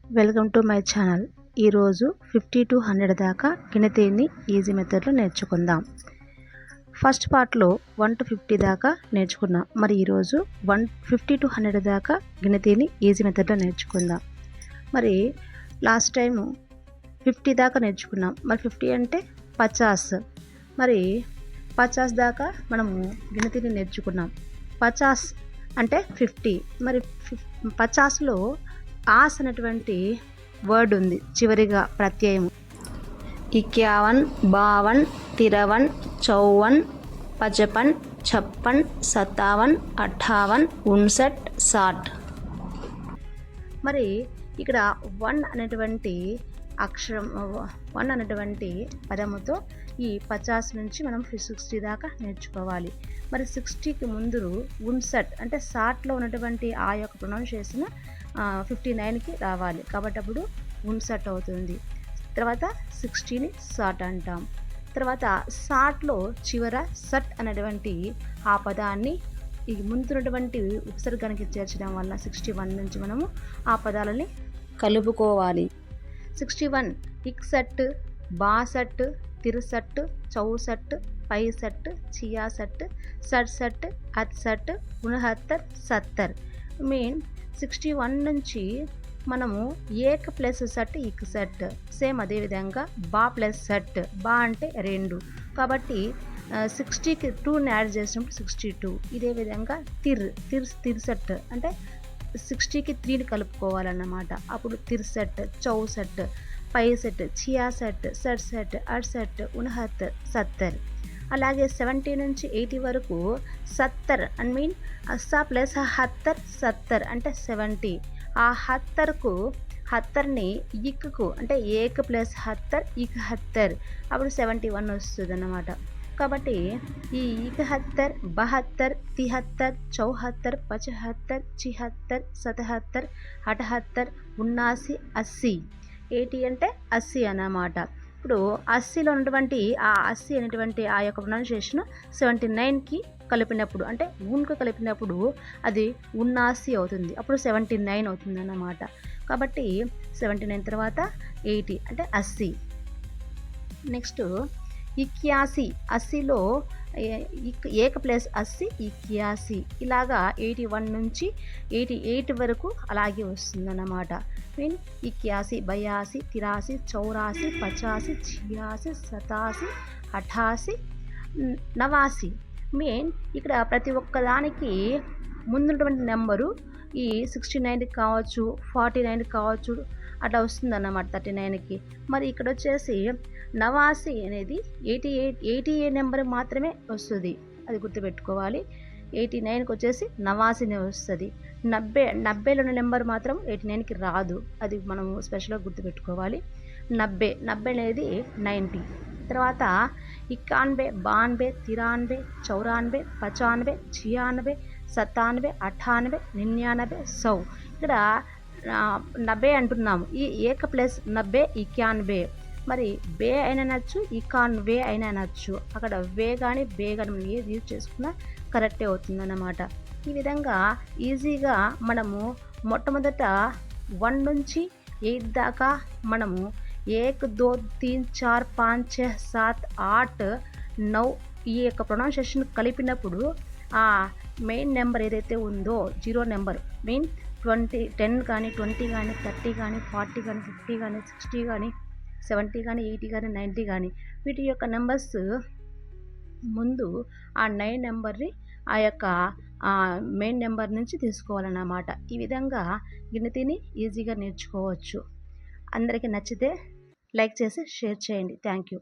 Welcome to my channel. ఈరోజు 50 to 100 దాకా గిణితీని easy మెథడ్లో నేర్చుకుందాం. ఫస్ట్ పార్ట్లో 1 to 50 దాకా నేర్చుకున్నాం. మరి ఈరోజు 50 to 100 దాకా గిణితీని ఈజీ మెథడ్లో నేర్చుకుందాం. మరి లాస్ట్ టైము 50 దాకా నేర్చుకున్నాం. మరి 50 అంటే 50. మరి 50 దాకా మనము గిణితీని నేర్చుకున్నాం. 50 అంటే 50. మరి 50లో ఆస్ అనేటువంటి వర్డ్ ఉంది చివరిగా ప్రత్యయం. 51, 52, 53, 54, 55, 56, 57, 58, 59, 60. మరి ఇక్కడ 1 అనేటువంటి అక్షరం 1 అనేటువంటి పదముతో ఈ 50 నుంచి మనం 60 దాకా నేర్చుకోవాలి. మరి 60కి ముందు ఉన్సట్ అంటే సాట్లో ఉన్నటువంటి ఆ యొక్క ప్రొనౌన్సియేషన్ 59కి రావాలి. కాబట్టి అప్పుడు ఉన్సట్ అవుతుంది. తర్వాత 60ని సాట్ అంటాం. తర్వాత సాట్లో చివర సట్ అనేటువంటి ఆ పదాన్ని ఈ ముందున్నటువంటి ఉపసర్గానికి చేర్చడం వల్ల 61 నుంచి మనము ఆ పదాలని కలుపుకోవాలి. 61 ఇక్సట్, బాసట్, తిరుసట్, చౌసట్, పైసట్, చియాసట్, సడ్సట్, అత్సట్, 69, 70. మీన్ 61 నుంచి మనము ఏక్ ప్లస్ సట్ ఇక్సట్. సేమ్ అదేవిధంగా బా ప్లస్ సట్. బా అంటే 2 కాబట్టి 60కి 2ని యాడ్ చేసినప్పుడు 62. ఇదే విధంగా తిర్సట్ అంటే 60కి 3ని కలుపుకోవాలన్నమాట. అప్పుడు తిర్సట్, చౌసట్, పైసట్, చియాసట్, సడ్సట్, అడ్సట్, 69, 70. అలాగే 70 నుంచి 80 వరకు 70 అండ్ మీన్ అస్సా ప్లస్ 70, 70 అంటే 70. ఆ 70కు 70ని ఇక్కు అంటే ఏక్ ప్లస్ 70 71. అప్పుడు 71 వస్తుంది అన్నమాట. కాబట్టి ఈ 71, 72, 73, 74, 75, 76, 77, 78, 79, 80. 80 అంటే 80 అన్నమాట. ఇప్పుడు 80లో ఉన్నటువంటి ఆ 80 అనేటువంటి ఆ యొక్క ప్రొనౌన్సియేషన్ 79కి కలిపినప్పుడు అంటే ఊన్కు కలిపినప్పుడు అది 79 అవుతుంది. అప్పుడు 79 అవుతుంది అన్నమాట. కాబట్టి 79 తర్వాత 80 అంటే 80. నెక్స్ట్ 81. 80లో ఏక ప్లస్ 80 81. ఇలాగా 81 నుంచి 88 వరకు అలాగే వస్తుందన్నమాట. మీన్ 81, 82, 83, 84, 85, 86, 87, 88, 89. మీన్ ఇక్కడ ప్రతి ఒక్కదానికి ముందున్నటువంటి నెంబరు ఈ 69కి కావచ్చు, 49కి కావచ్చు, అట్లా వస్తుందన్నమాట 39కి. మరి ఇక్కడ వచ్చేసి 89 అనేది 88 నెంబర్ మాత్రమే వస్తుంది. అది గుర్తుపెట్టుకోవాలి. 89కి వచ్చేసి 89 వస్తుంది. 90లో ఉన్న నెంబర్ మాత్రం 89కి రాదు. అది మనం స్పెషల్గా గుర్తుపెట్టుకోవాలి. 90 అనేది 90. తర్వాత 91, 92, 93, 94, 95, 96, 97, 98, 99, 100. ఇక్కడ 90 అంటున్నాము. ఈ ఏక ప్లస్ 90 91. మరి బే అయినా అనొచ్చు, వే అయినా అనొచ్చు. అక్కడ వే కానీ బే కానీ మనం ఏది యూజ్ చేసుకున్నా కరెక్టే అవుతుందన్నమాట. ఈ విధంగా ఈజీగా మనము మొట్టమొదట 1 నుంచి 8 దాకా మనము 1, 2, 3, 4, 5, 6, 7, 8, 9 ఈ యొక్క ప్రొనౌన్సియేషన్ కలిపినప్పుడు ఆ మెయిన్ నెంబర్ ఏదైతే ఉందో 0 నెంబర్ మీన్ 10 కానీ 20 కానీ 30 కానీ 40 కానీ 50 కానీ 60 కానీ 70 కానీ 80 కానీ 90 కానీ వీటి యొక్క నెంబర్స్ ముందు ఆ 9 నెంబర్ని ఆ యొక్క మెయిన్ నెంబర్ నుంచి తీసుకోవాలన్నమాట. ఈ విధంగా గిణితిని ఈజీగా నేర్చుకోవచ్చు. అందరికీ నచ్చితే లైక్ చేసి షేర్ చేయండి. Thank you.